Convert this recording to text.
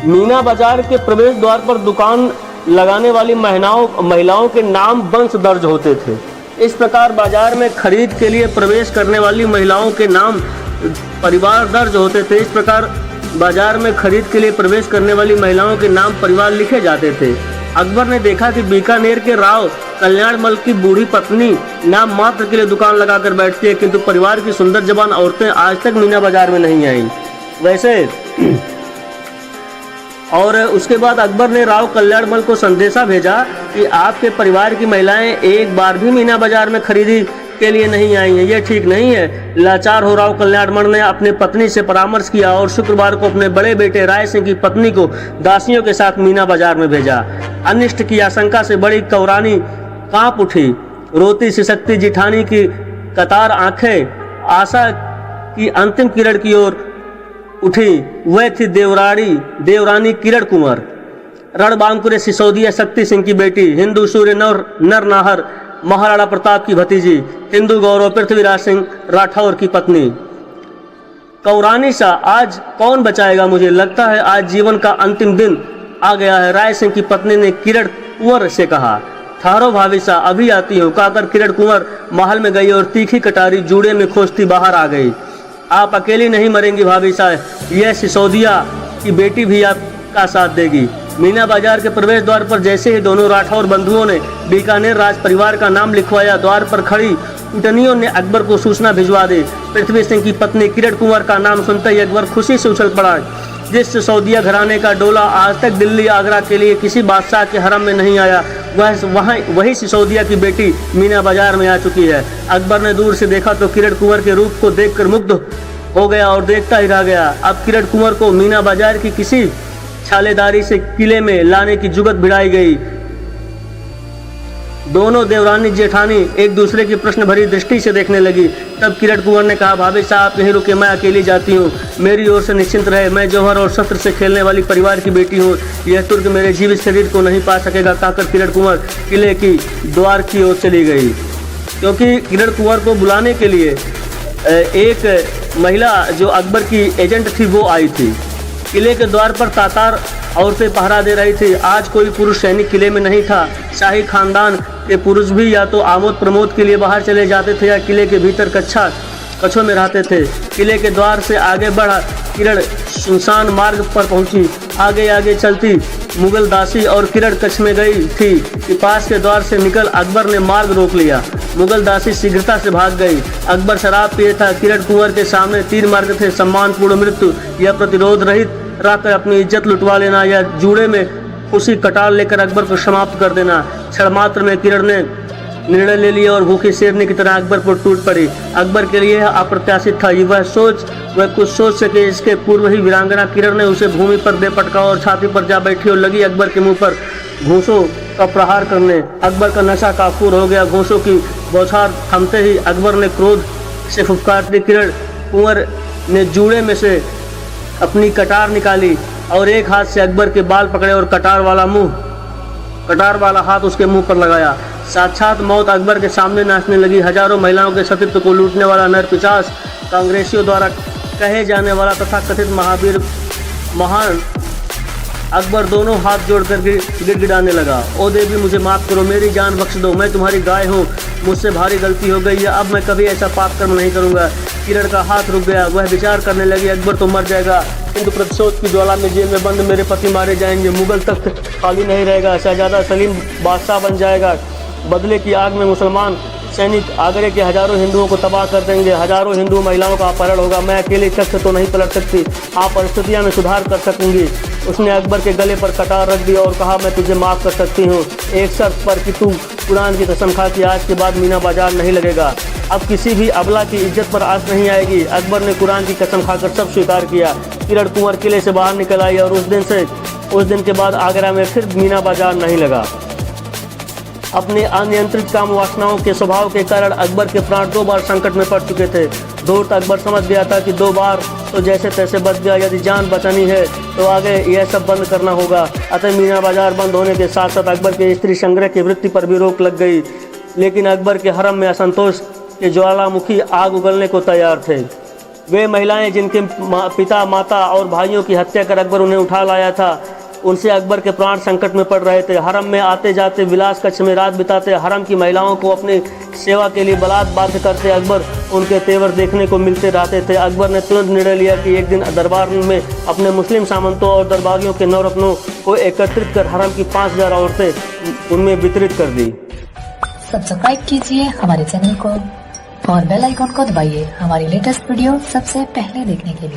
मीना बाजार के प्रवेश द्वार पर दुकान लगाने वाली महिलाओं के नाम वंश दर्ज होते थे। इस प्रकार बाजार में खरीद के लिए प्रवेश करने वाली महिलाओं के नाम परिवार दर्ज होते थे। इस प्रकार बाजार में खरीद के लिए प्रवेश करने वाली महिलाओं के नाम परिवार लिखे जाते थे। अकबर ने देखा कि बीकानेर के राव कल्याणमल की बूढ़ी पत्नी नाम मात्र के लिए दुकान लगाकर बैठती है, किंतु परिवार की सुंदर जवान औरतें आज तक मीना बाजार में नहीं आईं। वैसे और उसके बाद अकबर ने राव कल्याणमल को संदेशा भेजा कि आपके परिवार की महिलाएं एक बार भी मीना बाजार में खरीदी के लिए नहीं आई हैं, यह ठीक नहीं है। लाचार हो राव कल्याणमल ने अपनी पत्नी से परामर्श किया और शुक्रवार को अपने बड़े बेटे राय सिंह की पत्नी को दासियों के साथ मीना बाजार में भेजा। अनिष्ट की आशंका से बड़ी कौरानी कांप उठी। रोती सिसकती जिठानी की कतार आंखें आशा की अंतिम किरण की ओर उठी। वह थी देवरानी किरण कुंवर, रणबांकुरे सिसोदिया शक्ति सिंह की बेटी, हिंदू सूर्य नर नाहर महाराणा प्रताप की भतीजी, हिंदू गौरव पृथ्वीराज सिंह राठौर की पत्नी। कौरानी सा आज कौन बचाएगा मुझे, लगता है आज जीवन का अंतिम दिन आ गया है, राय सिंह की पत्नी ने किरण कुंवर से कहा। ठहरो भाभी सा, अभी आती हूँ, कहकर किरण कुंवर महल में गई और तीखी कटारी जूड़े में खोजती बाहर आ गई। आप अकेली नहीं मरेंगी भाभी सा, यह सिसोदिया की बेटी भी आपका साथ देगी। मीना बाजार के प्रवेश द्वार पर जैसे ही दोनों राठौर बंधुओं ने बीकानेर राज परिवार का नाम लिखवाया, द्वार पर खड़ी उटनियों ने अकबर को सूचना भिजवा दी। पृथ्वी सिंह की पत्नी किरण कुंवर का नाम सुनते ही अकबर खुशी से उछल पड़ा। जिस सिसोदिया घराने का डोला आज तक दिल्ली आगरा के लिए किसी बादशाह के हरम में नहीं आया, वही सिसोदिया की बेटी मीना बाजार में आ चुकी है। अकबर ने दूर से देखा तो किरण कुंवर के रूप को देखकर मुग्ध हो गया और देखता ही रह गया। अब किरण कुंवर को मीना बाजार की किसी छालेदारी से किले में लाने की जुगत भिड़ाई गई। दोनों देवरानी जेठानी एक दूसरे की प्रश्न भरी दृष्टि से देखने लगी। तब किरण कुंवर ने कहा, भाभी साहब यहीं रुके, मैं अकेली जाती हूँ, मेरी ओर से निश्चिंत रहे, मैं जौहर और शस्त्र से खेलने वाली परिवार की बेटी हूँ, यह तुर्क मेरे जीवित शरीर को नहीं पा सकेगा, कहकर किरण कुंवर किले की द्वार की ओर चली गई। क्योंकि किरण कुंवर को बुलाने के लिए एक महिला जो अकबर की एजेंट थी वो आई थी। किले के द्वार पर तातार औरतें पहरा दे रही थी। आज कोई पुरुष सैनिक किले में नहीं था। शाही खानदान के पुरुष भी या तो आमोद प्रमोद के लिए बाहर चले जाते थे या किले के भीतर कच्छों में रहते थे। किले के द्वार से आगे बढ़ा किरण सुनसान मार्ग पर पहुंची। आगे आगे चलती मुगल दासी और किरण कच्छ में गई थी कि पास के द्वार से निकल अकबर ने मार्ग रोक लिया। मुगल दासी शीघ्रता से भाग गई। अकबर शराब पिए था। किरण कुंवर के सामने 3 मार्ग थे, सम्मानपूर्ण मृत्यु या प्रतिरोध रहित रहकर अपनी इज्जत लुटवा लेना या जूड़े में खुशी कटार लेकर अकबर को समाप्त कर देना। क्षण मात्र में किरण ने निर्णय ले लिया और भूखी शेरनी की तरह अकबर पर टूट पड़ी। अकबर के लिए अप्रत्याशित था। वह कुछ सोच सके इसके पूर्व ही वीरांगना किरण ने उसे भूमि पर दे पटका और छाती पर जा बैठी और लगी अकबर के मुंह पर घूंसों का प्रहार करने। अकबर का नशा काफूर हो गया। घूंसों की बौछार थमते ही अकबर ने क्रोध से फुफकार दी। किरण कुंवर ने जूड़े में से अपनी कटार निकाली और एक हाथ से अकबर के बाल पकड़े और कटार वाला हाथ उसके मुंह पर लगाया। साक्षात मौत अकबर के सामने नाचने लगी। हजारों महिलाओं के सतीत्व को लूटने वाला नरपिशाच, कांग्रेसियों द्वारा कहे जाने वाला तथा कथित महावीर महान अकबर दोनों हाथ जोड़कर गिड़गिड़ाने लगा। ओ देवी मुझे माफ़ करो, मेरी जान बख्श दो, मैं तुम्हारी गाय हूँ, मुझसे भारी गलती हो गई है, अब मैं कभी ऐसा पाप कर्म नहीं करूँगा। किरण का हाथ रुक गया। वह विचार करने लगी, अकबर तो मर जाएगा, किंतु प्रतिशोध की ज्वाला में जेल में बंद मेरे पति मारे जाएंगे, मुगल तख्त खाली नहीं रहेगा, शहजादा सलीम बादशाह बन जाएगा, बदले की आग में मुसलमान सैनिक आगरे के हजारों हिंदुओं को तबाह कर देंगे, हजारों हिंदू महिलाओं का अपहरण होगा, मैं अकेली तख्त तो नहीं पलट सकती, आप परिस्थितियाँ में सुधार कर सकूंगी। उसने अकबर के गले पर कटार रख दिया और कहा, मैं तुझे माफ़ कर सकती हूँ, एक शर्त पर कि तू कुरान की कसम खा कि आज के बाद मीना बाजार नहीं लगेगा, अब किसी भी अबला की इज्जत पर आँच नहीं आएगी। अकबर ने कुरान की कसम खाकर सब स्वीकार किया। किरण कुंवर किले से बाहर निकल आई और उस दिन के बाद आगरा में फिर मीना बाजार नहीं लगा। अपने अनियंत्रित काम वासनाओं के स्वभाव के कारण अकबर के प्राण 2 बार संकट में पड़ चुके थे। धूर्त अकबर समझ गया था कि 2 बार तो जैसे तैसे बच गया, यदि जान बचानी है तो आगे यह सब बंद करना होगा। अतः मीना बाजार बंद होने के साथ साथ अकबर के स्त्री संग्रह की वृत्ति पर भी रोक लग गई। लेकिन अकबर के हरम में असंतोष के ज्वालामुखी आग उगलने को तैयार थे। वे महिलाएं जिनके पिता, माता और भाइयों की हत्या कर अकबर उन्हें उठा लाया था, उनसे अकबर के प्राण संकट में पड़ रहे थे। हरम में आते जाते, विलास कक्ष में रात बिताते, हरम की महिलाओं को अपनी सेवा के लिए बलात् बाध्य करते अकबर उनके तेवर देखने को मिलते रहते थे। अकबर ने तुरंत निर्णय लिया कि एक दिन दरबार में अपने मुस्लिम सामंतों और दरबारियों के नौरत्नों को एकत्रित कर हरम की 5000 औरतें उनमें वितरित कर दी। सब्सक्राइब कीजिए हमारे चैनल को और बेल आइकॉन को दबाइए हमारी लेटेस्ट वीडियो सबसे पहले देखने के लिए।